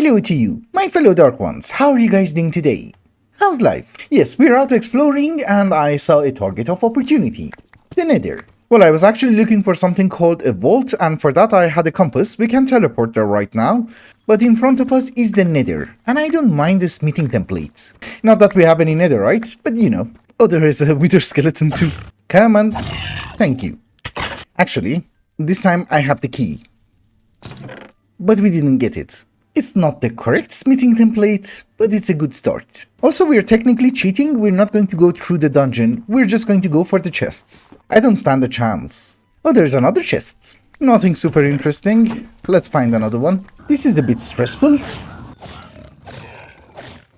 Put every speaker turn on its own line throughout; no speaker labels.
Hello to you, my fellow Dark Ones. How are you guys doing today? How's life? Yes, we're out exploring and I saw a target of opportunity. The Nether. Well, I was actually looking for something called a vault, and for that I had a compass. We can teleport there right now. But in front of us is the Nether, and I don't mind the smithing templates. Not that we have any Netherite, but you know. Oh, there is a wither skeleton too. Come on. Thank you. Actually, this time I have the key. But we didn't get it. It's not the correct smithing template, but it's a good start. Also, we're technically cheating. We're not going to go through the dungeon. We're just going to go for the chests. I don't stand a chance. Oh, there's another chest. Nothing super interesting. Let's find another one. This is a bit stressful.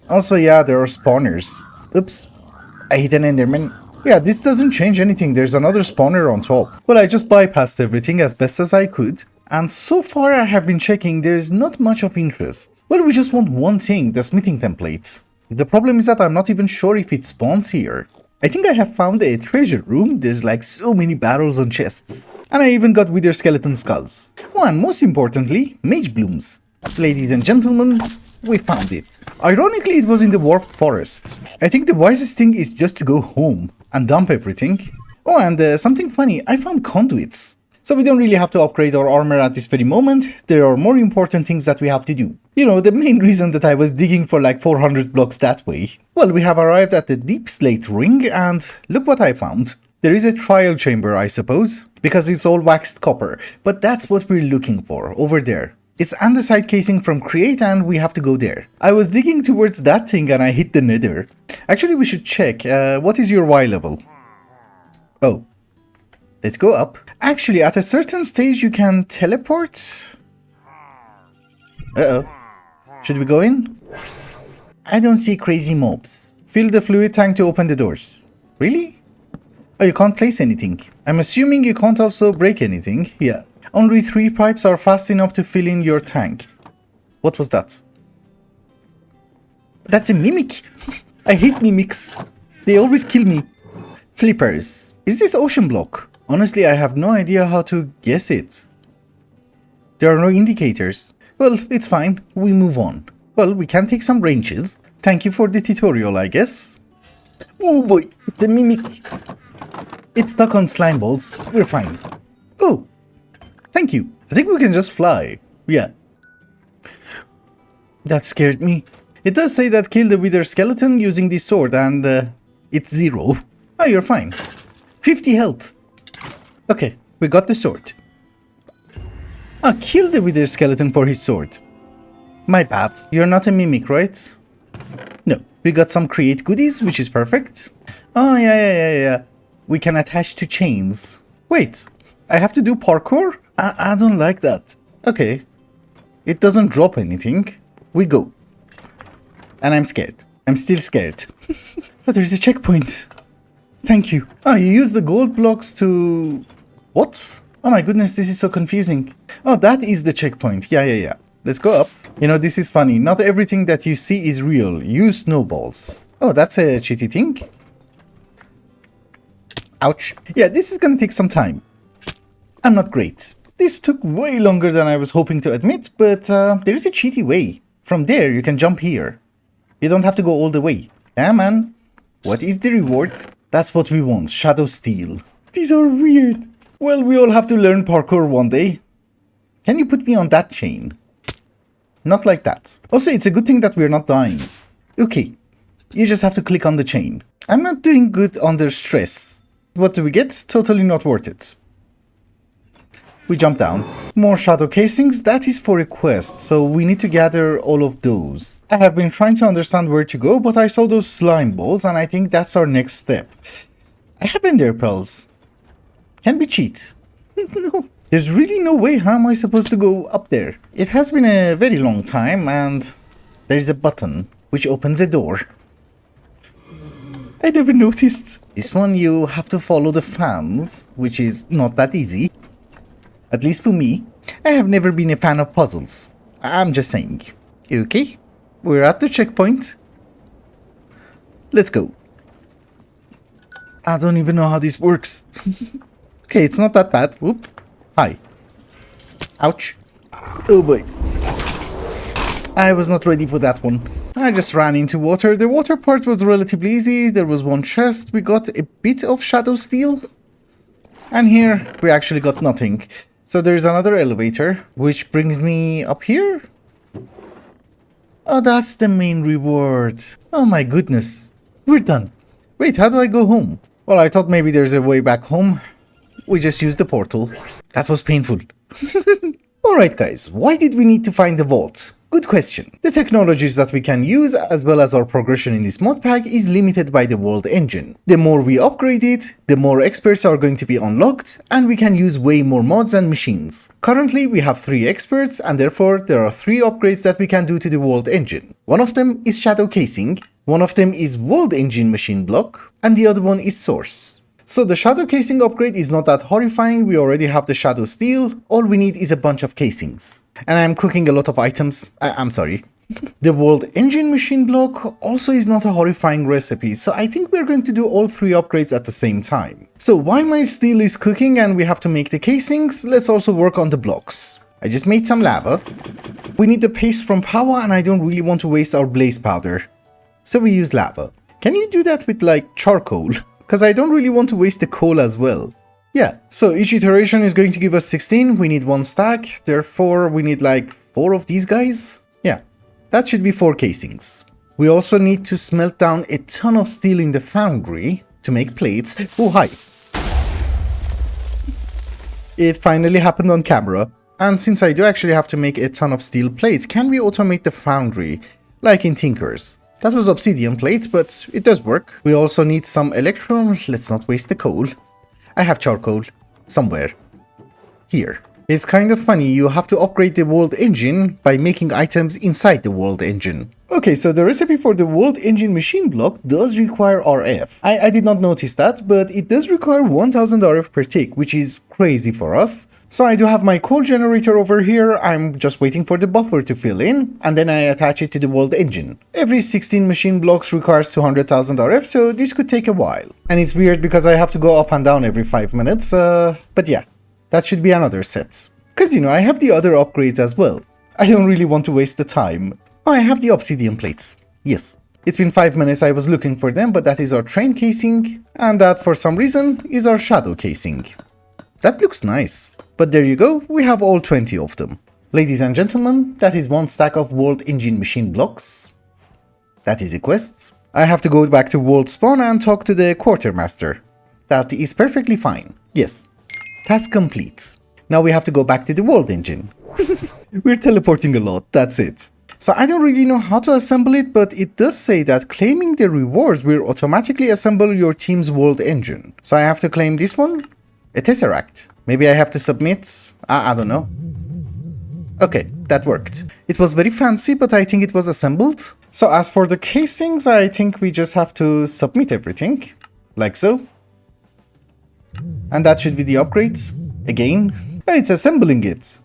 Also, yeah, there are spawners. Oops. I hit an enderman. Yeah, this doesn't change anything. There's another spawner on top. Well, I just bypassed everything as best as I could. And so far I have been checking, there's not much of interest. Well, we just want one thing, the smithing template. The problem is that I'm not even sure if it spawns here. I think I have found a treasure room. There's like so many barrels and chests. And I even got wither skeleton skulls. Oh, and most importantly, mage blooms. Ladies and gentlemen, we found it. Ironically, it was in the warped forest. I think the wisest thing is just to go home and dump everything. Oh, and something funny, I found conduits. So we don't really have to upgrade our armor at this very moment. There are more important things that we have to do. You know, the main reason that I was digging for like 400 blocks that way. Well, we have arrived at the deep slate ring and look what I found. There is a trial chamber, I suppose, because it's all waxed copper. But that's what we're looking for, over there. It's andesite casing from Create and we have to go there. I was digging towards that thing and I hit the Nether. Actually, we should check. What is your Y level? Oh. Let's go up. Actually, at a certain stage you can teleport. Uh-oh. Should we go in? I don't see crazy mobs. Fill the fluid tank to open the doors. Really? Oh, you can't place anything. I'm assuming you can't also break anything. Yeah. Only 3 pipes are fast enough to fill in your tank. What was that? That's a mimic. I hate mimics. They always kill me. Flippers. Is this ocean block? Honestly, I have no idea how to guess it. There are no indicators. Well, it's fine. We move on. Well, we can take some ranges. Thank you for the tutorial, I guess. Oh boy, it's a mimic. It's stuck on slime balls. We're fine. Oh, thank you. I think we can just fly. Yeah. That scared me. It does say that kill the wither skeleton using this sword and it's 0. Oh, you're fine. 50 health. Okay, we got the sword. Ah, kill the wither skeleton for his sword. My bad. You're not a mimic, right? No. We got some create goodies, which is perfect. Oh, yeah. We can attach to chains. Wait, I have to do parkour? I don't like that. Okay. It doesn't drop anything. We go. And I'm scared. I'm still scared. Oh, there's a checkpoint. Thank you. Ah, you use the gold blocks to... What? Oh my goodness, this is so confusing. Oh, that is the checkpoint. Yeah. Let's go up. You know, this is funny. Not everything that you see is real. Use snowballs. Oh, that's a cheaty thing. Ouch. Yeah, this is gonna take some time. I'm not great. This took way longer than I was hoping to admit, but there is a cheaty way. From there, you can jump here. You don't have to go all the way. Yeah, man. What is the reward? That's what we want. Shadow Steel. These are weird. Well, we all have to learn parkour one day. Can you put me on that chain? Not like that. Also, it's a good thing that we're not dying. Okay. You just have to click on the chain. I'm not doing good under stress. What do we get? Totally not worth it. We jump down. More shadow casings. That is for a quest, so we need to gather all of those. I have been trying to understand where to go, but I saw those slime balls and I think that's our next step. I have ender pearls. Can we cheat? No. There's really no way. How am I supposed to go up there? It has been a very long time and there is a button which opens a door. I never noticed. This one you have to follow the fans, which is not that easy. At least for me. I have never been a fan of puzzles. I'm just saying. Okay, we're at the checkpoint. Let's go. I don't even know how this works. Okay, it's not that bad. Whoop. Hi. Ouch. Oh boy. I was not ready for that one. I just ran into water. The water part was relatively easy. There was one chest. We got a bit of shadow steel. And here, we actually got nothing. So there's another elevator, which brings me up here. Oh, that's the main reward. Oh my goodness. We're done. Wait, how do I go home? Well, I thought maybe there's a way back home. We just used the portal. That was painful. Alright guys, why did we need to find the vault? Good question. The technologies that we can use as well as our progression in this mod pack is limited by the world engine. The more we upgrade it, the more experts are going to be unlocked and we can use way more mods and machines. Currently we have 3 experts and therefore there are 3 upgrades that we can do to the world engine. One of them is shadow casing, one of them is world engine machine block and the other one is source. So the shadow casing upgrade is not that horrifying, we already have the shadow steel, all we need is a bunch of casings. And I'm cooking a lot of items, I'm sorry. The world engine machine block also is not a horrifying recipe, so I think we're going to do all 3 upgrades at the same time. So while my steel is cooking and we have to make the casings, let's also work on the blocks. I just made some lava. We need the paste from power and I don't really want to waste our blaze powder. So we use lava. Can you do that with like charcoal? Because I don't really want to waste the coal as well. Yeah, so each iteration is going to give us 16, we need 1 stack, therefore we need like 4 of these guys. Yeah, that should be 4 casings. We also need to smelt down a ton of steel in the foundry to make plates. Oh, hi. It finally happened on camera. And since I do actually have to make a ton of steel plates, can we automate the foundry, like in Tinkers? That was obsidian plate, but it does work. We also need some electron. Let's not waste the coal. I have charcoal. Somewhere. Here. It's kind of funny, you have to upgrade the world engine by making items inside the world engine. Okay, so the recipe for the world engine machine block does require RF. I did not notice that, but it does require 1000 RF per tick, which is crazy for us. So I do have my coal generator over here, I'm just waiting for the buffer to fill in, and then I attach it to the world engine. Every 16 machine blocks requires 200,000 RF, so this could take a while. And it's weird because I have to go up and down every 5 minutes, but yeah, that should be another set. Cause you know, I have the other upgrades as well. I don't really want to waste the time. Oh, I have the obsidian plates. Yes. It's been 5 minutes I was looking for them, but that is our train casing, and that for some reason is our shadow casing. That looks nice. But there you go, we have all 20 of them. Ladies and gentlemen, that is 1 stack of world engine machine blocks. That is a quest. I have to go back to world spawn and talk to the quartermaster. That is perfectly fine. Yes. Task complete. Now we have to go back to the world engine. We're teleporting a lot, that's it. So I don't really know how to assemble it, but it does say that claiming the rewards will automatically assemble your team's world engine. So I have to claim this one? A tesseract. Maybe I have to submit? I don't know. Okay, that worked. It was very fancy, but I think it was assembled. So as for the casings, I think we just have to submit everything. Like so. And that should be the upgrade. Again. It's assembling it.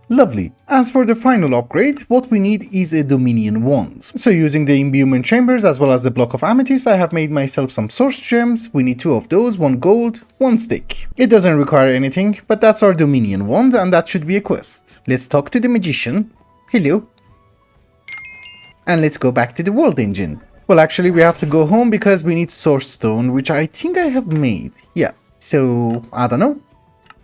Lovely. As for the final upgrade, what we need is a Dominion wand. So using the imbuement chambers as well as the block of amethyst, I have made myself some source gems. We need 2 of those, 1 gold, 1 stick. It doesn't require anything, but that's our Dominion wand and that should be a quest. Let's talk to the magician. Hello. And let's go back to the world engine. Well, actually we have to go home because we need source stone, which I think I have made. Yeah. So, I don't know.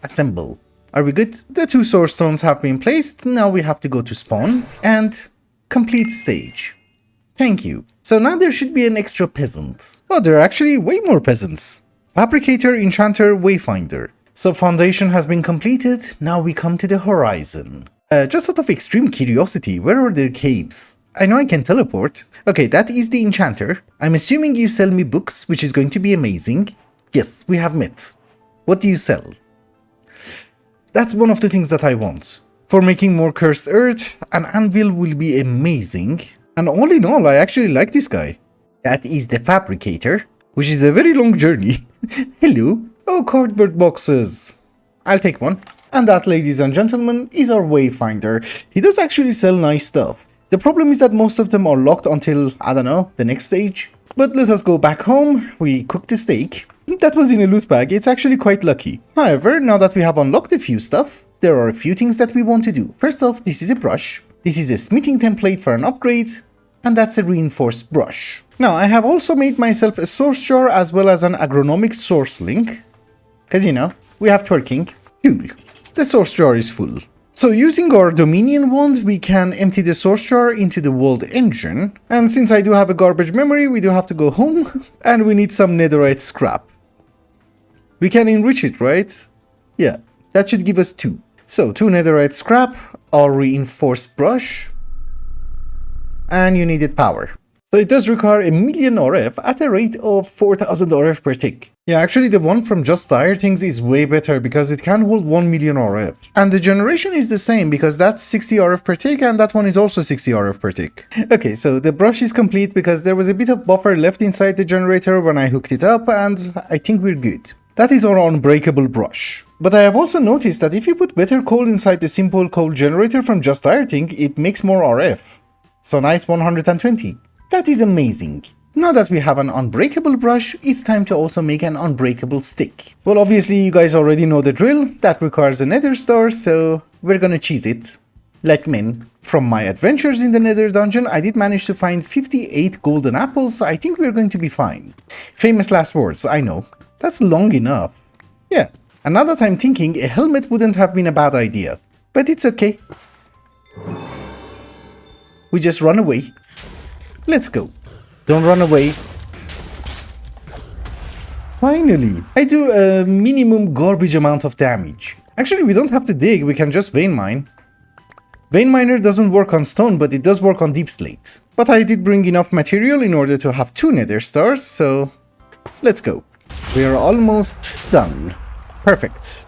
Assemble. Are we good? The 2 source stones have been placed, now we have to go to spawn and complete stage. Thank you. So now there should be an extra peasant. Oh, there are actually way more peasants. Fabricator, Enchanter, Wayfinder. So foundation has been completed, now we come to the horizon. Just out of extreme curiosity, where are their caves? I know I can teleport. Okay, that is the Enchanter. I'm assuming you sell me books, which is going to be amazing. Yes, we have met. What do you sell? That's one of the things that I want. For making more cursed earth, an anvil will be amazing. And all in all, I actually like this guy. That is the fabricator, which is a very long journey. Hello. Oh, cardboard boxes. I'll take one. And that, ladies and gentlemen, is our Wayfinder. He does actually sell nice stuff. The problem is that most of them are locked until, I don't know, the next stage. But let us go back home. We cooked the steak. That was in a loot bag, it's actually quite lucky. However, now that we have unlocked a few stuff, there are a few things that we want to do. First off, this is a brush. This is a smithing template for an upgrade, and that's a reinforced brush. Now, I have also made myself a source jar as well as an agronomic source link, because you know, we have twerking. Cool. The source jar is full. So using our Dominion wand, we can empty the source jar into the world engine, and since I do have a garbage memory, we do have to go home, and we need some netherite scrap. We can enrich it, right? Yeah, that should give us 2. So 2 netherite scrap, our reinforced brush, and you needed power. So it does require a million RF at a rate of 4000 RF per tick. Yeah, actually the one from Just Dire Things is way better because it can hold 1 million RF. And the generation is the same because that's 60 RF per tick and that one is also 60 RF per tick. Okay, so the brush is complete because there was a bit of buffer left inside the generator when I hooked it up, and I think we're good. That is our Unbreakable brush. But I have also noticed that if you put better coal inside the simple coal generator from Just Dire Thing, it makes more RF. So nice 120. That is amazing. Now that we have an unbreakable brush, it's time to also make an unbreakable stick. Well, obviously you guys already know the drill. That requires a nether star, so we're gonna cheese it. Like men. From my adventures in the nether dungeon, I did manage to find 58 golden apples, so I think we're going to be fine. Famous last words, I know. That's long enough. Yeah, and now that I'm thinking, a helmet wouldn't have been a bad idea. But it's okay. We just run away. Let's go. Don't run away. Finally, I do a minimum garbage amount of damage. Actually, we don't have to dig, we can just vein mine. Vein miner doesn't work on stone, but it does work on deep slate. But I did bring enough material in order to have 2 nether stars, so let's go. We are almost done. Perfect.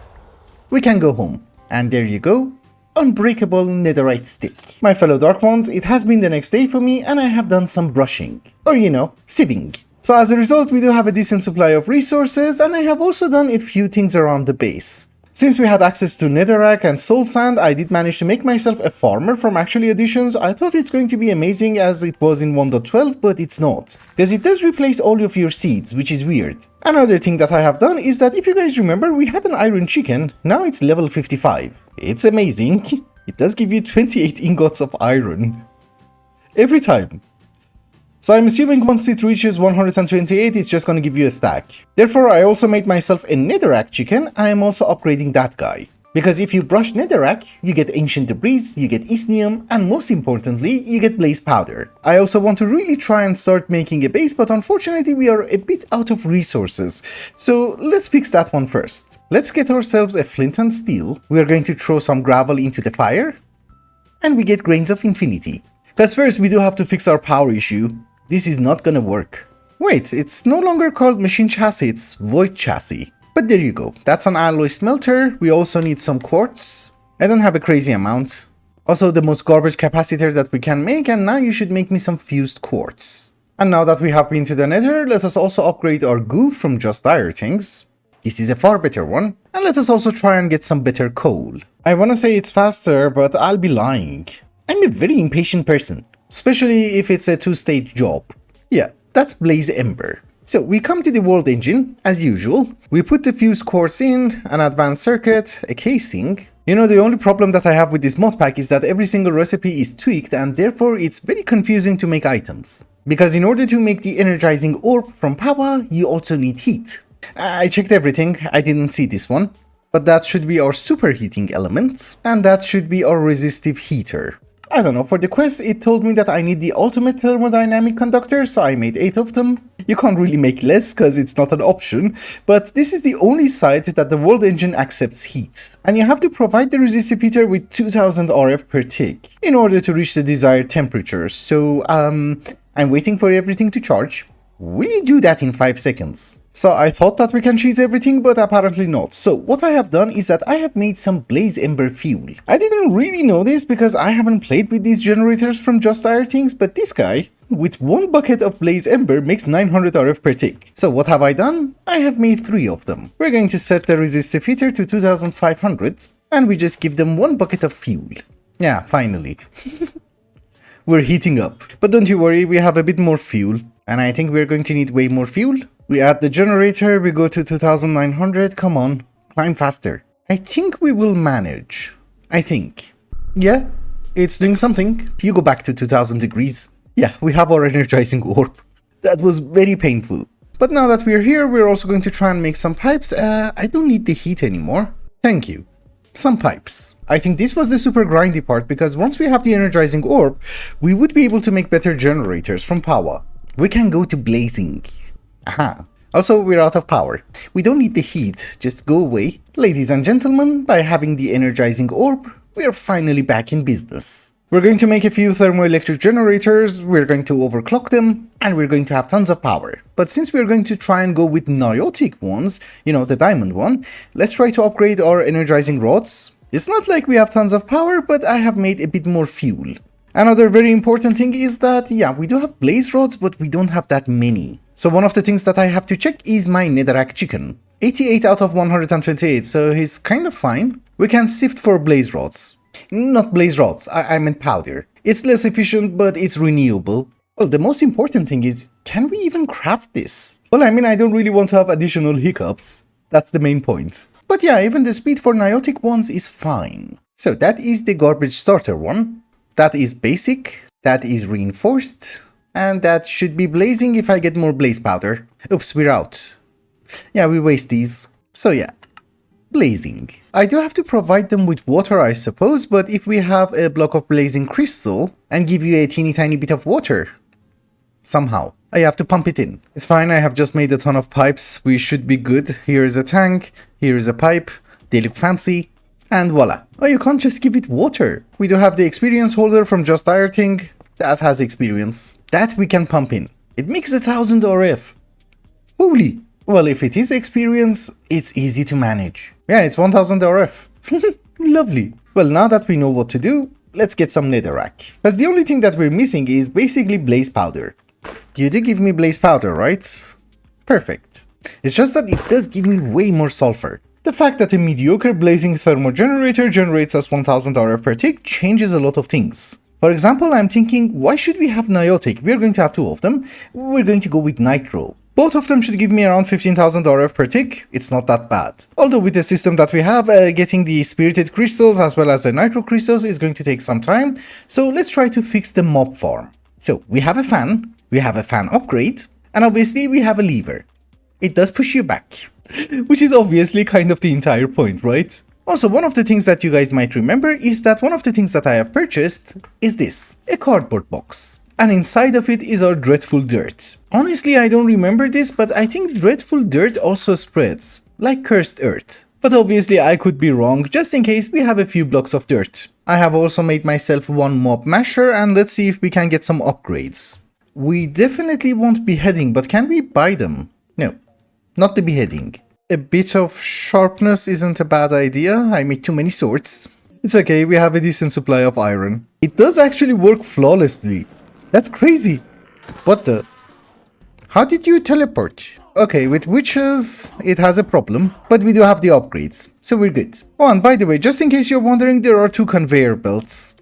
We can go home. And there you go. Unbreakable netherite stick. My fellow dark ones, it has been the next day for me and I have done some brushing. Or you know, sieving. So as a result, we do have a decent supply of resources, and I have also done a few things around the base. Since we had access to netherrack and soul sand, I did manage to make myself a farmer from actually additions. I thought it's going to be amazing as it was in 1.12, but it's not. Because it does replace all of your seeds, which is weird. Another thing that I have done is that if you guys remember, we had an iron chicken, now it's level 55. It's amazing. It does give you 28 ingots of iron. Every time. So I'm assuming once it reaches 128, it's just gonna give you a stack. Therefore, I also made myself a netherrack chicken, and I'm also upgrading that guy. Because if you brush netherrack, you get ancient debris, you get isnium, and most importantly, you get blaze powder. I also want to really try and start making a base, but unfortunately we are a bit out of resources. So let's fix that one first. Let's get ourselves a flint and steel. We are going to throw some gravel into the fire, and we get grains of infinity. Because first we do have to fix our power issue. This is not gonna work. Wait, it's no longer called machine chassis, it's void chassis. But there you go, that's an alloy smelter. We also need some quartz. I don't have a crazy amount. Also the most garbage capacitor that we can make, and now you should make me some fused quartz. And now that we have been to the nether, let us also upgrade our goo from Just Dire Things. This is a far better one. And let us also try and get some better coal. I wanna say it's faster, but I'll be lying. I'm a very impatient person, especially if it's a 2-stage job. Yeah, that's Blaze Ember. So we come to the world engine, as usual. We put the fused quartz in, an advanced circuit, a casing. You know, the only problem that I have with this mod pack is that every single recipe is tweaked, and therefore it's very confusing to make items. Because in order to make the energizing orb from power, you also need heat. I checked everything, I didn't see this one. But that should be our superheating element, and that should be our resistive heater. I don't know, for the quest it told me that I need the ultimate thermodynamic conductor, so I made 8 of them. You can't really make less because it's not an option, but this is the only site that the world engine accepts heat. And you have to provide the resistive heater with 2000 RF per tick in order to reach the desired temperature. So I'm waiting for everything to charge. Will you do that in 5 seconds? So I thought that we can cheese everything, but apparently not. So what I have done is that I have made some Blaze Ember fuel. I didn't really know this because I haven't played with these generators from Just Dire Things, but this guy, with 1 bucket of Blaze Ember, makes 900 RF per tick. So what have I done? I have made 3 of them. We're going to set the resistive heater to 2500, and we just give them 1 bucket of fuel. Yeah, finally. We're heating up. But don't you worry, we have a bit more fuel. And I think we're going to need way more fuel. We add the generator, we go to 2900, come on, climb faster. I think we will manage. I think. Yeah? it's doing something. You go back to 2000 degrees. Yeah, we have our energizing orb. That was very painful. But now that we're here, we're also going to try and make some pipes. I don't need the heat anymore. Thank you. Some pipes. I think this was the super grindy part, because once we have the energizing orb, we would be able to make better generators from power. We can go to blazing. Aha. Also, we're out of power. We don't need the heat, just go away. Ladies and gentlemen, by having the energizing orb, we are finally back in business. We're going to make a few thermoelectric generators, we're going to overclock them, and we're going to have tons of power. But since we're going to try and go with Niotic ones, you know, the diamond one, let's try to upgrade our energizing rods. It's not like we have tons of power, but I have made a bit more fuel. Another very important thing is that, yeah, we do have blaze rods, but we don't have that many. So one of the things that I have to check is my netherrack chicken. 88 out of 128, so he's kind of fine. We can sift for blaze rods. Not blaze rods, I meant powder. It's less efficient, but it's renewable. Well, the most important thing is, can we even craft this? Well, I mean, I don't really want to have additional hiccups. That's the main point. But yeah, even the speed for Niotic ones is fine. So that is the garbage starter one. That is basic. That is reinforced. And that should be blazing if I get more blaze powder. Oops, we're out. Yeah, we waste these. So yeah, blazing. I do have to provide them with water, I suppose, but if we have a block of blazing crystal and give you a teeny tiny bit of water, somehow, I have to pump it in. It's fine, I have just made a ton of pipes, we should be good. Here is a tank, here is a pipe, they look fancy, and voila. Oh, you can't just give it water. We do have the experience holder from Just Dieting, that has experience. That we can pump in. It makes 1000 RF. Holy! Well, if it is experience, it's easy to manage. Yeah, it's 1000 RF. Lovely. Well, now that we know what to do, let's get some netherrack. Because the only thing that we're missing is basically blaze powder. You do give me blaze powder, right? Perfect. It's just that it does give me way more sulfur. The fact that a mediocre blazing thermo generator generates us 1000 RF per tick changes a lot of things. For example, I'm thinking, why should we have Niotic? We're going to have two of them. We're going to go with Nitro. Both of them should give me around 15,000 RF per tick. It's not that bad. Although with the system that we have, getting the spirited crystals as well as the nitro crystals is going to take some time. So let's try to fix the mob farm. So we have a fan upgrade, and obviously we have a lever. It does push you back, which is obviously kind of the entire point, right? Also, one of the things that you guys might remember is that one of the things that I have purchased is this, a cardboard box. And inside of it is our dreadful dirt. Honestly, I don't remember this, but I think dreadful dirt also spreads, like cursed earth. But obviously I could be wrong, just in case we have a few blocks of dirt. I have also made myself one mob masher, and let's see if we can get some upgrades. We definitely want beheading, but can we buy them? No, not the beheading. A bit of sharpness isn't a bad idea, I made too many swords. It's okay, we have a decent supply of iron. It does actually work flawlessly. That's crazy. What the? How did you teleport? Okay, with witches, it has a problem, but we do have the upgrades, so we're good. Oh, and by the way, just in case you're wondering, there are two conveyor belts,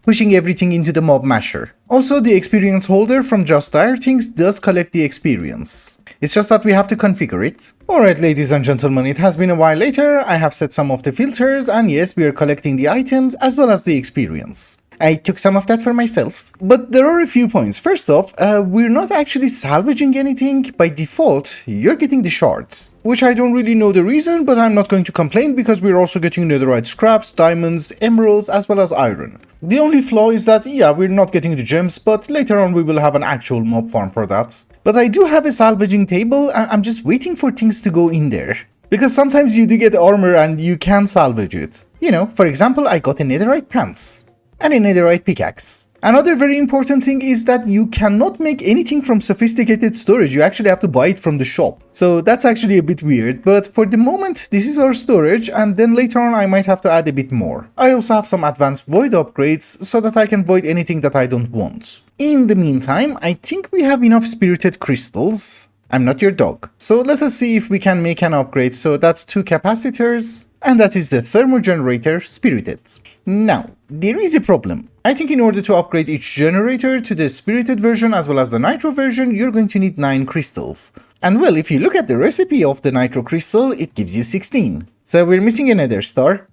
pushing everything into the mob masher. Also, the experience holder from Just Dieting does collect the experience. It's just that we have to configure it. Alright, ladies and gentlemen, it has been a while later. I have set some of the filters, and yes, we are collecting the items as well as the experience. I took some of that for myself. But there are a few points. First off, we're not actually salvaging anything. By default, you're getting the shards. Which I don't really know the reason, but I'm not going to complain because we're also getting netherite scraps, diamonds, emeralds, as well as iron. The only flaw is that, yeah, we're not getting the gems, but later on we will have an actual mob farm for that. But I do have a salvaging table, and I'm just waiting for things to go in there. Because sometimes you do get armor and you can salvage it. You know, for example, I got a netherite pants. And a netherite pickaxe. Another very important thing is that you cannot make anything from sophisticated storage, you actually have to buy it from the shop. So that's actually a bit weird, but for the moment this is our storage, and then later on I might have to add a bit more. I also have some advanced void upgrades so that I can void anything that I don't want. In the meantime, I think we have enough spirited crystals. I'm not your dog. So let us see if we can make an upgrade. So that's 2 capacitors. And that is the thermo generator spirited. Now, there is a problem. I think in order to upgrade each generator to the spirited version as well as the nitro version, you're going to need 9 crystals. And well, if you look at the recipe of the nitro crystal, it gives you 16. So we're missing a nether star.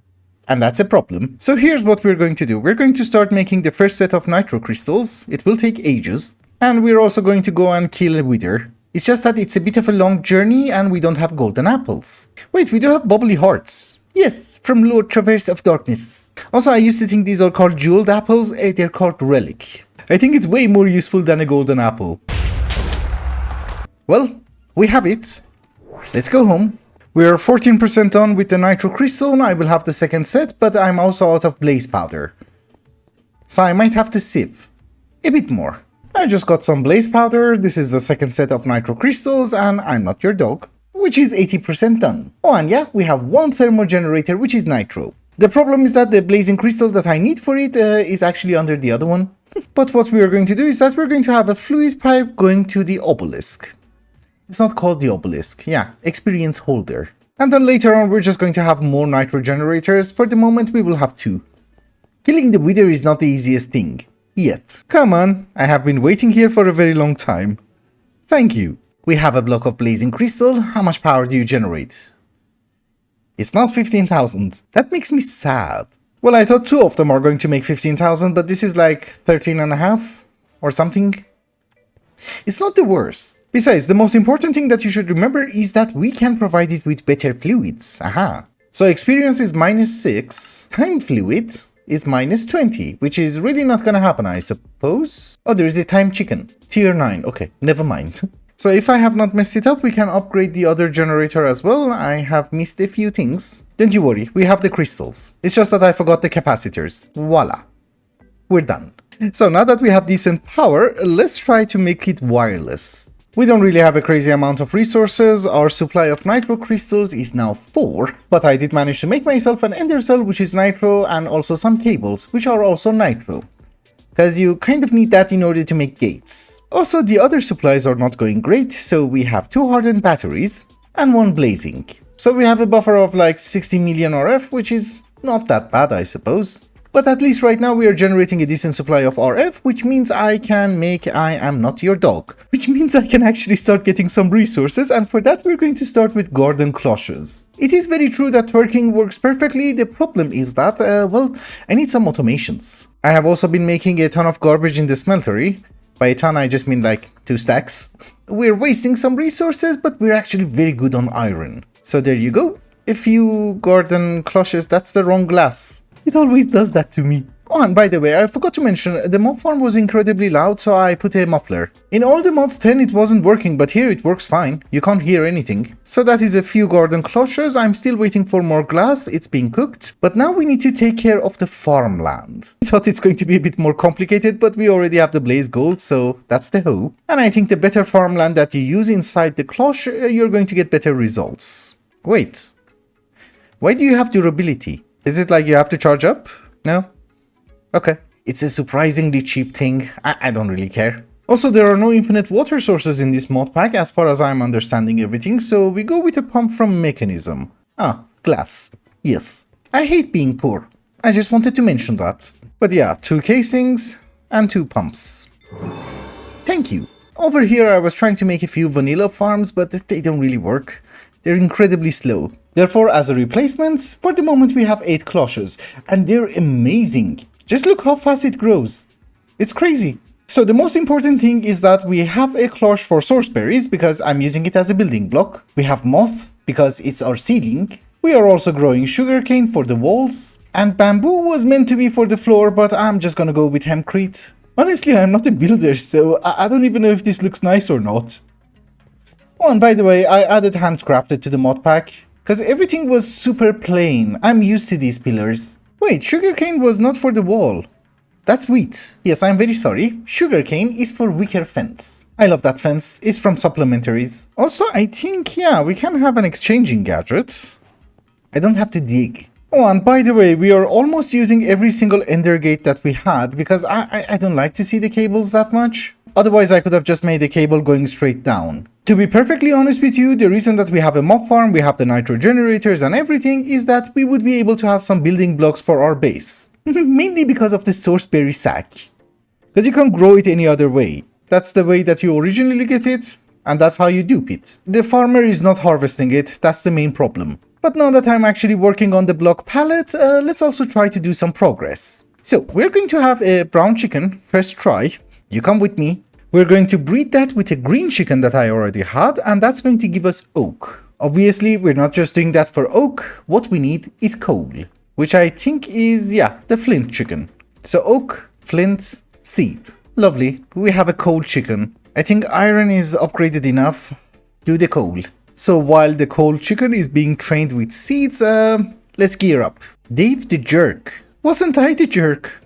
And that's a problem. So here's what we're going to do. We're going to start making the first set of nitro crystals. It will take ages. And we're also going to go and kill a wither. It's just that it's a bit of a long journey and we don't have golden apples. Wait, we do have bubbly hearts. Yes, from Lord Traverse of Darkness. Also, I used to think these are called jeweled apples. They're called relic. I think it's way more useful than a golden apple. Well, we have it. Let's go home. We are 14% done with the nitro crystal. I will have the second set, but I'm also out of blaze powder. So I might have to sieve a bit more. I just got some blaze powder. This is the second set of nitro crystals, and I'm not your dog, which is 80% done. Oh, and yeah, we have one thermo generator, which is nitro. The problem is that the blazing crystal that I need for it is actually under the other one. But what we are going to do is that we're going to have a fluid pipe going to the obelisk. It's not called the obelisk. Yeah, experience holder. And then later on, we're just going to have more nitro generators. For the moment, we will have 2. Killing the wither is not the easiest thing. Yet. Come on, I have been waiting here for a very long time. Thank you. We have a block of blazing crystal. How much power do you generate? It's not 15,000. That makes me sad. Well, I thought 2 of them are going to make 15,000, but this is like 13.5 or something. It's not the worst. Besides, the most important thing that you should remember is that we can provide it with better fluids. Aha. So experience is -6. Time fluid is -20, which is really not gonna happen, I suppose. Oh, there is a time chicken. Tier 9. Okay, never mind. So if I have not messed it up, we can upgrade the other generator as well. I have missed a few things. Don't you worry, we have the crystals. It's just that I forgot the capacitors. Voila. We're done. So now that we have decent power, let's try to make it wireless. We don't really have a crazy amount of resources. Our supply of nitro crystals is now 4, but I did manage to make myself an ender cell, which is nitro, and also some cables, which are also nitro. Because you kind of need that in order to make gates. Also, the other supplies are not going great, so we have 2 hardened batteries and 1 blazing. So we have a buffer of like 60 million RF, which is not that bad, I suppose. But at least right now we are generating a decent supply of RF, which means I can make I am not your dog. Which means I can actually start getting some resources, and for that we're going to start with garden cloches. It is very true that twerking works perfectly. The problem is that, well, I need some automations. I have also been making a ton of garbage in the smeltery. By a ton I just mean like 2 stacks. We're wasting some resources, but we're actually very good on iron. So there you go. A few garden cloches. That's the wrong glass. It always does that to me. Oh, and by the way, I forgot to mention, the mob farm was incredibly loud, so I put a muffler. In all the mods 10 it wasn't working, but here it works fine. You can't hear anything. So that is a few garden cloches. I'm still waiting for more glass. It's being cooked. But now we need to take care of the farmland. I thought it's going to be a bit more complicated, but we already have the blaze gold, so that's the hoe. And I think the better farmland that you use inside the cloche, you're going to get better results. Wait. Why do you have durability? Is it like you have to charge up? No? Okay. It's a surprisingly cheap thing. I don't really care. Also, there are no infinite water sources in this mod pack as far as I'm understanding everything, so we go with a pump from Mekanism. Ah, glass. Yes. I hate being poor. I just wanted to mention that. But yeah, 2 casings and 2 pumps. Thank you. Over here I was trying to make a few vanilla farms, but they don't really work. They're incredibly slow. Therefore, as a replacement, for the moment we have 8 cloches, and they're amazing. Just look how fast it grows. It's crazy. So the most important thing is that we have a cloche for source berries, because I'm using it as a building block. We have moth, because it's our ceiling. We are also growing sugarcane for the walls. And bamboo was meant to be for the floor, but I'm just gonna go with hempcrete. Honestly, I'm not a builder, so I don't even know if this looks nice or not. Oh, and by the way, I added handcrafted to the mod pack, because everything was super plain. I'm used to these pillars. Wait, sugarcane was not for the wall. That's wheat. Yes, I'm very sorry. Sugarcane is for wicker fence. I love that fence. It's from supplementaries. Also, I think, yeah, we can have an exchanging gadget. I don't have to dig. Oh, and by the way, we are almost using every single ender gate that we had, because I don't like to see the cables that much. Otherwise, I could have just made a cable going straight down. To be perfectly honest with you, the reason that we have a mob farm, we have the nitro generators and everything, is that we would be able to have some building blocks for our base. Mainly because of the source berry sack. Because you can't grow it any other way. That's the way that you originally get it, and that's how you dupe it. The farmer is not harvesting it, that's the main problem. But now that I'm actually working on the block palette, let's also try to do some progress. So we're going to have a brown chicken, first try. You come with me. We're going to breed that with a green chicken that I already had, and that's going to give us oak. Obviously, we're not just doing that for oak. What we need is coal, which I think is, yeah, the flint chicken. So oak, flint, seed. Lovely. We have a coal chicken. I think iron is upgraded enough. Do the coal. So while the coal chicken is being trained with seeds, let's gear up. Dave the jerk. Wasn't I the jerk?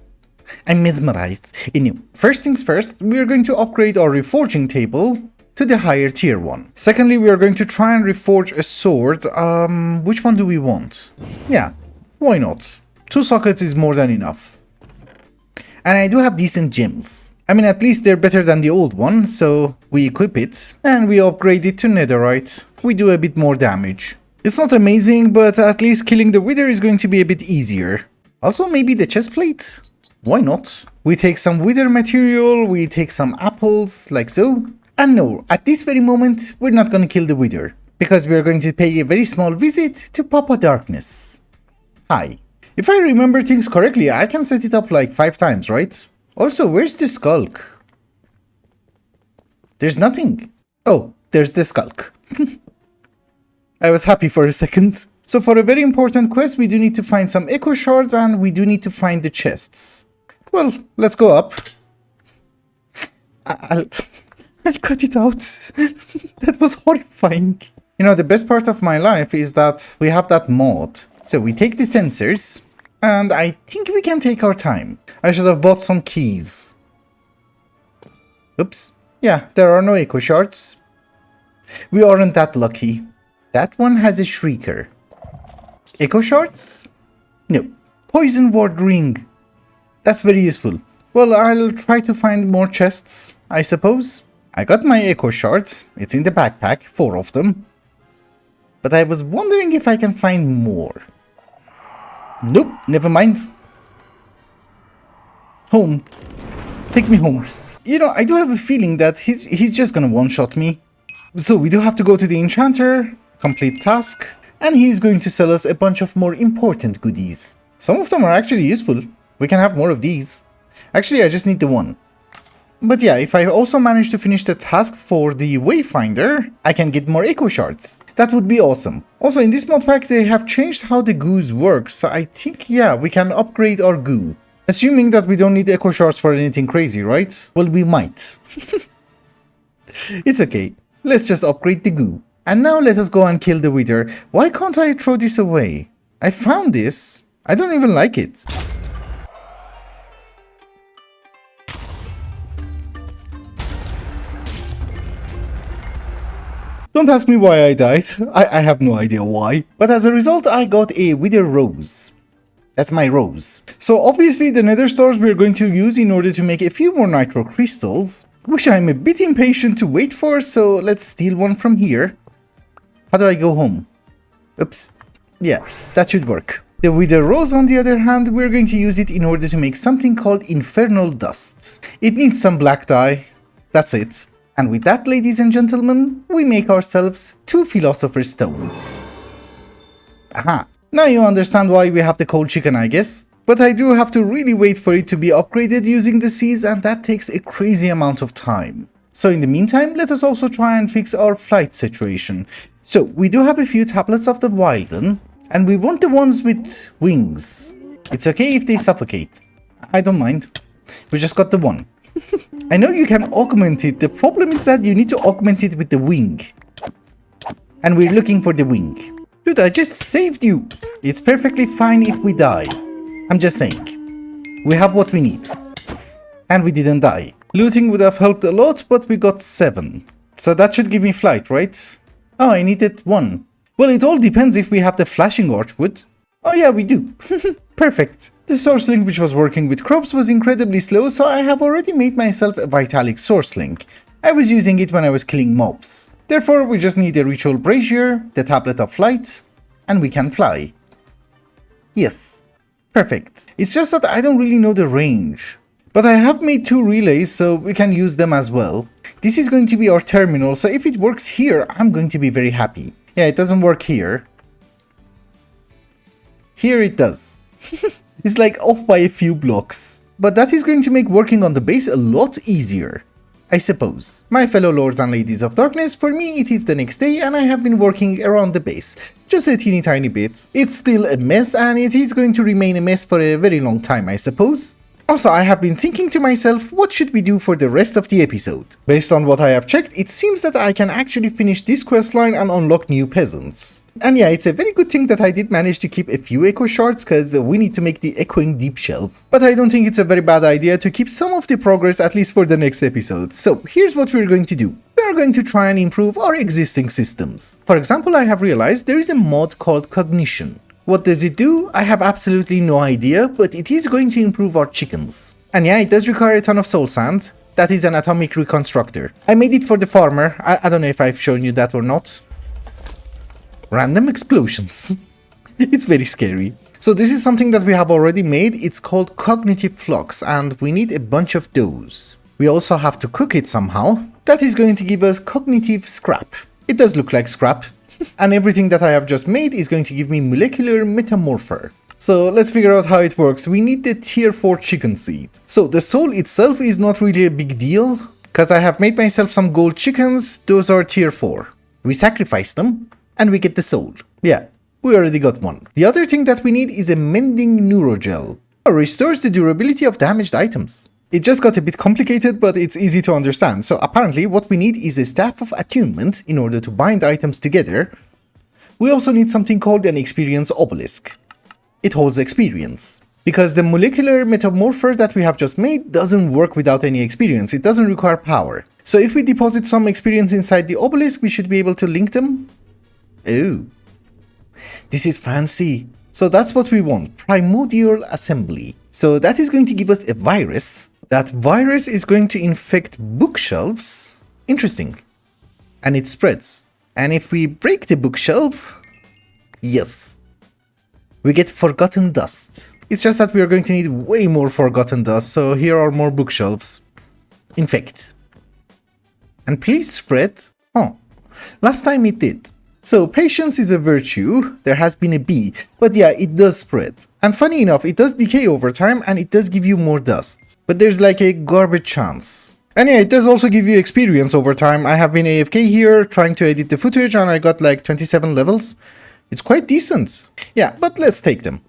I'm mesmerized. Anyway, first things first, we are going to upgrade our reforging table to the higher tier one. Secondly, we are going to try and reforge a sword. Which one do we want? Yeah, why not? 2 sockets is more than enough. And I do have decent gems. I mean, at least they're better than the old one, so we equip it and we upgrade it to netherite. We do a bit more damage. It's not amazing, but at least killing the wither is going to be a bit easier. Also, maybe the chest plate? Why not? We take some wither material, we take some apples, like so. And no, at this very moment, we're not going to kill the wither, because we're going to pay a very small visit to Papa Darkness. Hi. If I remember things correctly, I can set it up like 5 times, right? Also, where's the skulk? There's nothing. Oh, there's the skulk. I was happy for a second. So for a very important quest, we do need to find some echo shards and we do need to find the chests. Well, let's go up. I'll cut it out. That was horrifying. You know, the best part of my life is that we have that mod. So we take the sensors, and I think we can take our time. I should have bought some keys. Oops. Yeah, there are no echo shards. We aren't that lucky. That one has a shrieker. Echo shards? No. Poison ward ring. That's very useful. Well, I'll try to find more chests, I suppose. I got my echo shards. It's in the backpack, 4 of them. But I was wondering if I can find more. Nope, never mind. Home. Take me home. You know, I do have a feeling that he's just gonna one-shot me. So we do have to go to the enchanter, complete task, and he's going to sell us a bunch of more important goodies. Some of them are actually useful. We can have more of these. Actually, I just need the one. But yeah, if I also manage to finish the task for the Wayfinder, I can get more echo shards. That would be awesome. Also, in this mod pack, they have changed how the goos work, so I think, yeah, we can upgrade our goo. Assuming that we don't need echo shards for anything crazy, right? Well, we might. It's okay. Let's just upgrade the goo. And now let us go and kill the wither. Why can't I throw this away? I found this. I don't even like it. Don't ask me why I died. I have no idea why. But as a result, I got a wither rose. That's my rose. So obviously the nether stars we're going to use in order to make a few more nitro crystals, which I'm a bit impatient to wait for, so let's steal one from here. How do I go home? Oops. Yeah, that should work. The wither rose, on the other hand, we're going to use it in order to make something called infernal dust. It needs some black dye. That's it. And with that, ladies and gentlemen, we make ourselves 2 philosopher's stones. Aha. Now you understand why we have the cold chicken, I guess. But I do have to really wait for it to be upgraded using the seeds, and that takes a crazy amount of time. So in the meantime, let us also try and fix our flight situation. So we do have a few tablets of the Wilden, and we want the ones with wings. It's okay if they suffocate. I don't mind. We just got the one. I know you can augment it. The problem is that you need to augment it with the wing. And we're looking for the wing. Dude, I just saved you. It's perfectly fine if we die. I'm just saying. We have what we need. And we didn't die. Looting would have helped a lot, but we got 7. So that should give me flight, right? Oh, I needed 1. Well, it all depends if we have the flashing archwood. Oh yeah, we do. Perfect. The source link which was working with crops was incredibly slow, so I have already made myself a vitalic source link. I was using it when I was killing mobs. Therefore, we just need a ritual brazier, the tablet of flight, and we can fly. Yes. Perfect. It's just that I don't really know the range. But I have made 2 relays, so we can use them as well. This is going to be our terminal, so if it works here, I'm going to be very happy. Yeah, it doesn't work here. Here it does. It's like off by a few blocks. But that is going to make working on the base a lot easier, I suppose. My fellow lords and ladies of darkness, for me it is the next day and I have been working around the base. Just a teeny tiny bit. It's still a mess and it is going to remain a mess for a very long time, I suppose. Also, I have been thinking to myself, what should we do for the rest of the episode? Based on what I have checked, it seems that I can actually finish this questline and unlock new peasants. And yeah, it's a very good thing that I did manage to keep a few echo shards, cause we need to make the echoing deep shelf. But I don't think it's a very bad idea to keep some of the progress at least for the next episode. So here's what we're going to do. We are going to try and improve our existing systems. For example, I have realized there is a mod called Cognition. What does it do? I have absolutely no idea, but it is going to improve our chickens. And yeah, it does require a ton of soul sand. That is an atomic reconstructor. I made it for the farmer. I don't know if I've shown you that or not. Random explosions. It's very scary. So this is something that we have already made. It's called Cognitive Flux and we need a bunch of those. We also have to cook it somehow. That is going to give us cognitive scrap. It does look like scrap. And everything that I have just made is going to give me molecular Metamorpher. So let's figure out how it works. We need the tier 4 chicken seed. So the soul itself is not really a big deal, because I have made myself some gold chickens. Those are tier 4. We sacrifice them and we get the soul. Yeah, we already got one. The other thing that we need is a mending neurogel. It restores the durability of damaged items. It just got a bit complicated, but it's easy to understand. So apparently what we need is a staff of attunement in order to bind items together. We also need something called an experience obelisk. It holds experience. Because the molecular metamorpher that we have just made doesn't work without any experience. It doesn't require power. So if we deposit some experience inside the obelisk, we should be able to link them. Oh, this is fancy. So that's what we want, primordial assembly. So that is going to give us a virus. That virus is going to infect bookshelves. Interesting. And it spreads. And if we break the bookshelf, yes, we get forgotten dust. It's just that we are going to need way more forgotten dust, so here are more bookshelves. Infect. And please spread. Oh, last time it did. So patience is a virtue, there has been a bee, but yeah, it does spread. And funny enough, it does decay over time and it does give you more dust. But there's like a garbage chance. And yeah, it does also give you experience over time. I have been AFK here trying to edit the footage and I got like 27 levels. It's quite decent. Yeah, but let's take them.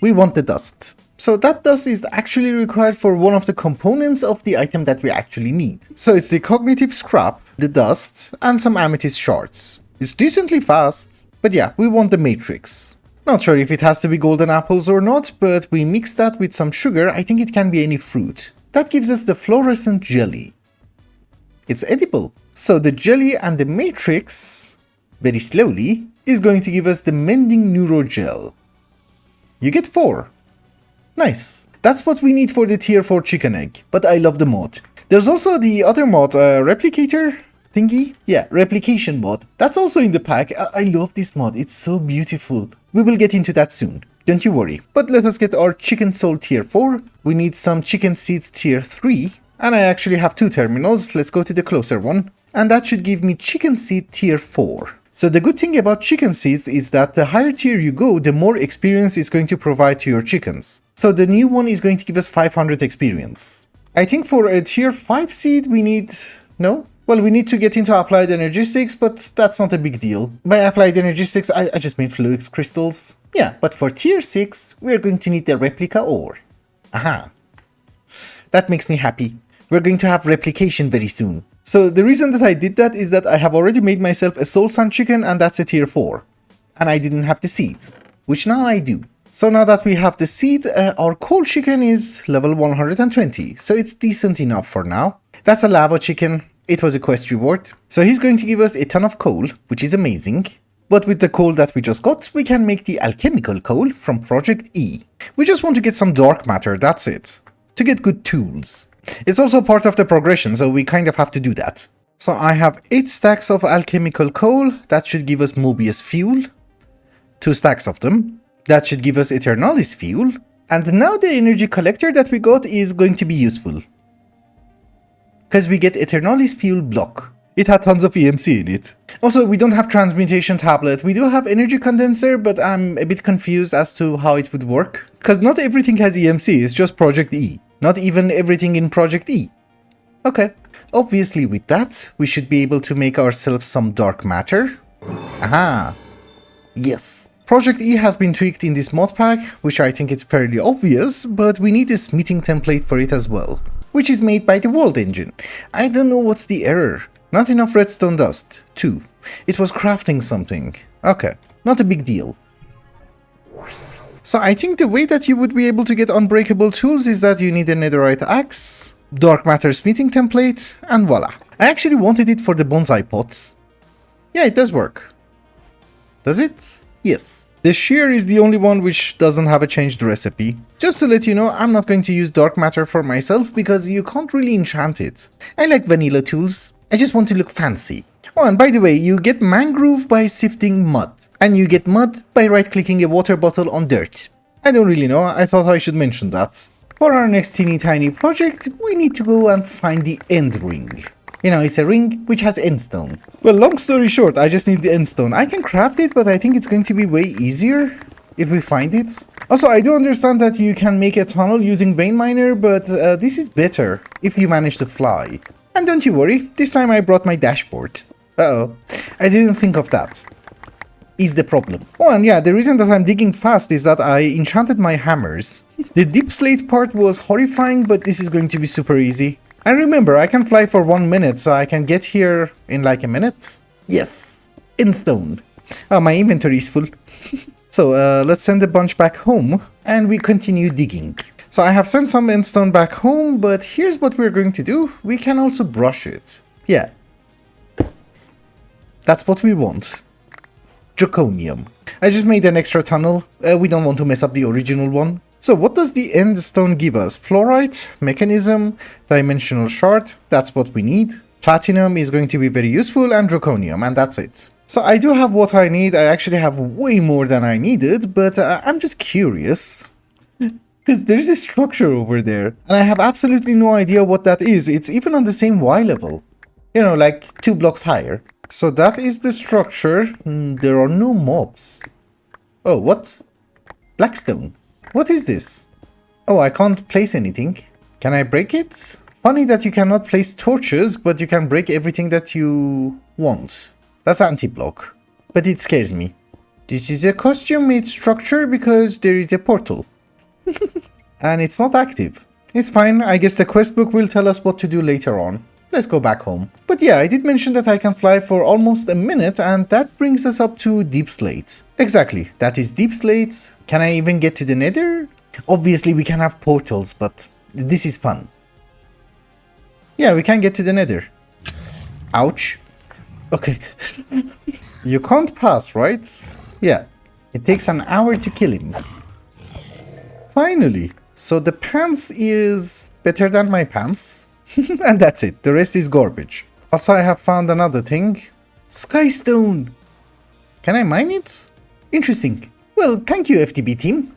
We want the dust. So that dust is actually required for one of the components of the item that we actually need. So it's the cognitive scrap, the dust, and some amethyst shards. It's decently fast, but yeah, we want the matrix. Not sure if it has to be golden apples or not, but we mix that with some sugar. I think it can be any fruit. That gives us the fluorescent jelly. It's edible. So the jelly and the matrix, very slowly, is going to give us the mending neurogel. You get 4. Nice. That's what we need for the tier 4 chicken egg, but I love the mod. There's also the other mod, replicator thingy? Yeah, replication mod. That's also in the pack. I love this mod. It's so beautiful. We will get into that soon. Don't you worry. But let us get our chicken soul tier 4. We need some chicken seeds tier 3. And I actually have 2 terminals. Let's go to the closer one. And that should give me chicken seed tier 4. So the good thing about chicken seeds is that the higher tier you go, the more experience it's going to provide to your chickens. So the new one is going to give us 500 experience. I think for a tier 5 seed we need... No? Well, we need to get into applied energistics, but that's not a big deal. By applied energistics, I just mean fluix crystals. Yeah, but for tier 6, we're going to need the replica ore. Aha. That makes me happy. We're going to have replication very soon. So the reason that I did that is that I have already made myself a soul sand chicken and that's a tier 4. And I didn't have the seed, which now I do. So now that we have the seed, our coal chicken is level 120. So it's decent enough for now. That's a lava chicken. It was a quest reward. So he's going to give us a ton of coal, which is amazing. But with the coal that we just got, we can make the alchemical coal from Project E. We just want to get some dark matter, that's it. To get good tools. It's also part of the progression, so we kind of have to do that. So I have 8 stacks of alchemical coal. That should give us Mobius fuel. 2 stacks of them. That should give us Eternalis fuel. And now the energy collector that we got is going to be useful. Because we get Eternalis fuel block. It had tons of EMC in it. Also, we don't have transmutation tablet. We do have energy condenser, but I'm a bit confused as to how it would work. Because not everything has EMC, it's just Project E. Not even everything in Project E. Okay. Obviously with that, we should be able to make ourselves some dark matter. Aha. Yes. Project E has been tweaked in this mod pack, which I think is fairly obvious, but we need a smithing template for it as well, which is made by the world engine. I don't know what's the error. Not enough redstone dust. 2. It was crafting something. Okay, not a big deal. So I think the way that you would be able to get unbreakable tools is that you need a netherite axe, dark matter smithing template, and voila. I actually wanted it for the bonsai pots. Yeah, it does work. Does it? Yes. The shear is the only one which doesn't have a changed recipe. Just to let you know, I'm not going to use dark matter for myself because you can't really enchant it. I like vanilla tools. I just want to look fancy. Oh, and by the way, you get mangrove by sifting mud. And you get mud by right-clicking a water bottle on dirt. I don't really know, I thought I should mention that. For our next teeny tiny project, we need to go and find the end ring. You know, it's a ring which has endstone. Well, long story short, I just need the endstone. I can craft it, but I think it's going to be way easier if we find it. Also, I do understand that you can make a tunnel using vein miner, but this is better if you manage to fly. And don't you worry, this time I brought my dashboard. Uh-oh, I didn't think of that. Is the problem. Oh, and yeah, the reason that I'm digging fast is that I enchanted my hammers. The deep slate part was horrifying, but this is going to be super easy. And remember, I can fly for 1 minute, so I can get here in like a minute. Yes, in stone. Oh, my inventory is full. So let's send a bunch back home, and we continue digging. So I have sent some endstone back home, but here's what we're going to do. We can also brush it. Yeah. That's what we want. Draconium. I just made an extra tunnel. We don't want to mess up the original one. So what does the end stone give us? Fluorite, Mekanism, dimensional shard, that's what we need. Platinum is going to be very useful, and draconium, and that's it. So I do have what I need. I actually have way more than I needed, but I'm just curious. Because there's a structure over there, and I have absolutely no idea what that is. It's even on the same Y level. You know, like 2 blocks higher. So that is the structure. There are no mobs. Oh, what? Blackstone. What is this? Oh, I can't place anything. Can I break it? Funny that you cannot place torches, but you can break everything that you want. That's anti-block. But it scares me. This is a custom-made structure because there is a portal. And it's not active. It's fine, I guess the quest book will tell us what to do later on. Let's go back home. But yeah, I did mention that I can fly for almost a minute, and that brings us up to deep slate. Exactly, that is deep slate. Can I even get to the nether? Obviously we can have portals, but this is fun. Yeah, we can get to the nether. Ouch. Okay. You can't pass, right? Yeah. It takes an hour to kill him. Finally. So the pants is better than my pants. And that's it. The rest is garbage. Also, I have found another thing. Skystone. Can I mine it? Interesting. Well, thank you, FTB team.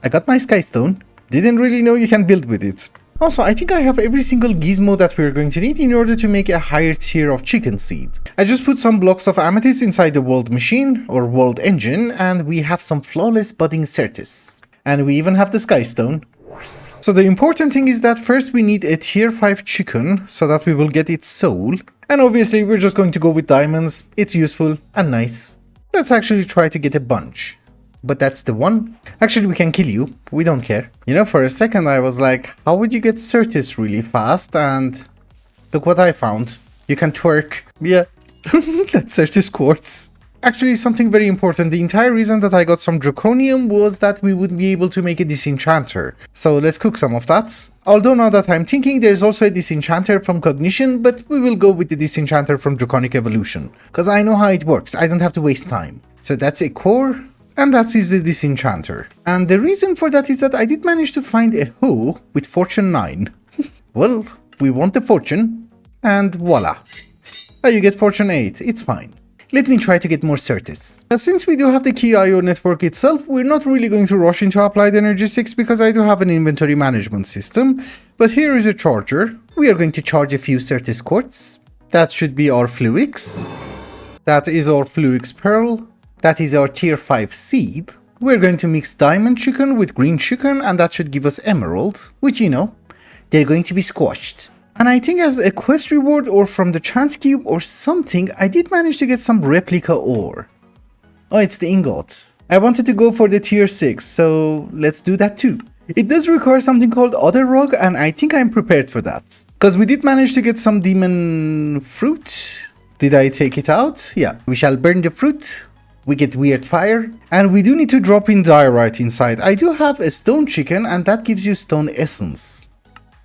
I got my skystone. Didn't really know you can build with it. Also, I think I have every single gizmo that we're going to need in order to make a higher tier of chicken seed. I just put some blocks of amethyst inside the world machine, or world engine, and we have some flawless budding Certus. And we even have the skystone. So the important thing is that first we need a tier 5 chicken, so that we will get its soul. And obviously we're just going to go with diamonds. It's useful and nice. Let's actually try to get a bunch. But that's the one. Actually, we can kill you. We don't care. You know, for a second I was like, how would you get Certus really fast? And look what I found. You can twerk. Yeah, that's Certus quartz. Actually, something very important. The entire reason that I got some draconium was that we would be able to make a disenchanter. So let's cook some of that. Although now that I'm thinking, there's also a disenchanter from cognition, but we will go with the disenchanter from draconic evolution. Because I know how it works. I don't have to waste time. So that's a core. And that is the disenchanter. And the reason for that is that I did manage to find a hoe with fortune 9. Well, we want the fortune. And voila. Oh, you get fortune 8. It's fine. Let me try to get more Certus. Since we do have the key IO network itself, we're not really going to rush into applied energy 6 because I do have an inventory management system. But here is a charger. We are going to charge a few Certus quartz. That should be our Fluix. That is our Fluix Pearl. That is our tier 5 seed. We're going to mix diamond chicken with green chicken, and that should give us emerald, which, you know, they're going to be squashed. And I think as a quest reward or from the chance cube or something, I did manage to get some replica ore. Oh, it's the ingot. I wanted to go for the tier 6, so let's do that too. It does require something called other rock, and I think I'm prepared for that. Because we did manage to get some demon fruit. Did I take it out? Yeah. We shall burn the fruit. We get weird fire. And we do need to drop in diorite inside. I do have a stone chicken, and that gives you stone essence.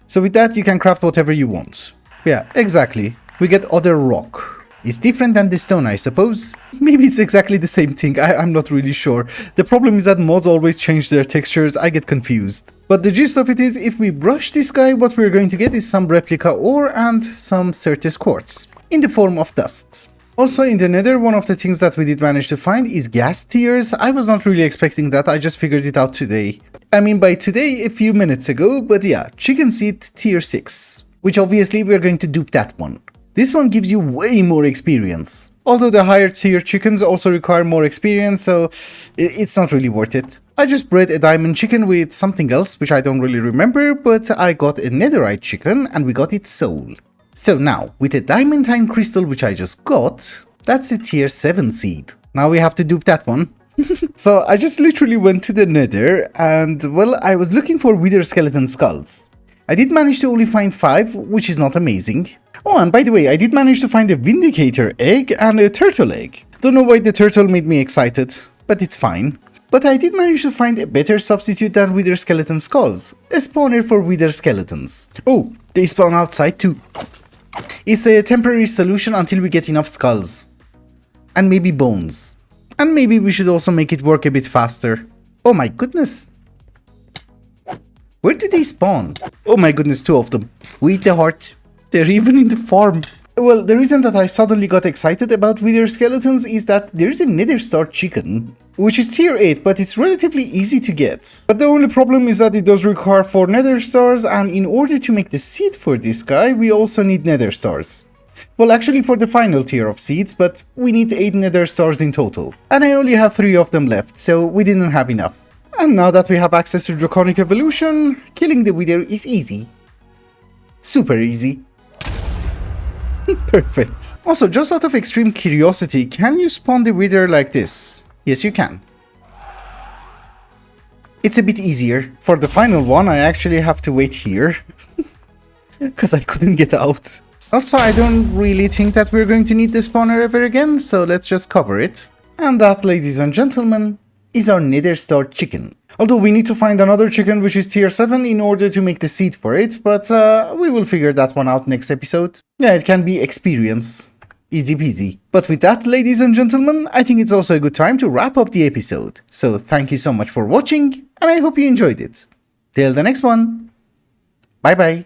So with that, you can craft whatever you want. Yeah, exactly. We get other rock. It's different than the stone, I suppose. Maybe it's exactly the same thing, I'm not really sure. The problem is that mods always change their textures, I get confused. But the gist of it is, if we brush this guy, what we're going to get is some replica ore and some Certus quartz, in the form of dust. Also in the Nether, one of the things that we did manage to find is gas tiers. I was not really expecting that, I just figured it out today. I mean by today, a few minutes ago, but yeah, chicken seed tier 6. Which obviously we're going to dupe that one. This one gives you way more experience. Although the higher tier chickens also require more experience, so it's not really worth it. I just bred a diamond chicken with something else, which I don't really remember, but I got a netherite chicken and we got its soul. So now, with a diamantine crystal which I just got, that's a tier 7 seed. Now we have to dupe that one. So I just literally went to the Nether and, well, I was looking for wither skeleton skulls. I did manage to only find 5, which is not amazing. Oh, and by the way, I did manage to find a Vindicator egg and a turtle egg. Don't know why the turtle made me excited, but it's fine. But I did manage to find a better substitute than wither skeleton skulls. A spawner for wither skeletons. Oh, they spawn outside too. It's a temporary solution until we get enough skulls. And maybe bones. And maybe we should also make it work a bit faster. Oh my goodness. Where do they spawn? Oh my goodness, 2 of them. With the heart. They're even in the farm. Well, the reason that I suddenly got excited about wither skeletons is that there is a nether star chicken, which is tier 8, but it's relatively easy to get. But the only problem is that it does require 4 nether stars, and in order to make the seed for this guy, we also need nether stars. Well, actually for the final tier of seeds, but we need 8 nether stars in total. And I only have 3 of them left, so we didn't have enough. And now that we have access to Draconic Evolution, killing the wither is easy. Super easy. Perfect. Also, just out of extreme curiosity, can you spawn the wither like this? Yes, you can. It's a bit easier. For the final one, I actually have to wait here. Because I couldn't get out. Also, I don't really think that we're going to need the spawner ever again, so let's just cover it. And that, ladies and gentlemen, is our nether star chicken. Although we need to find another chicken which is tier 7 in order to make the seed for it, but we will figure that one out next episode. Yeah, it can be experience. Easy peasy. But with that, ladies and gentlemen, I think it's also a good time to wrap up the episode. So thank you so much for watching, and I hope you enjoyed it. Till the next one. Bye bye.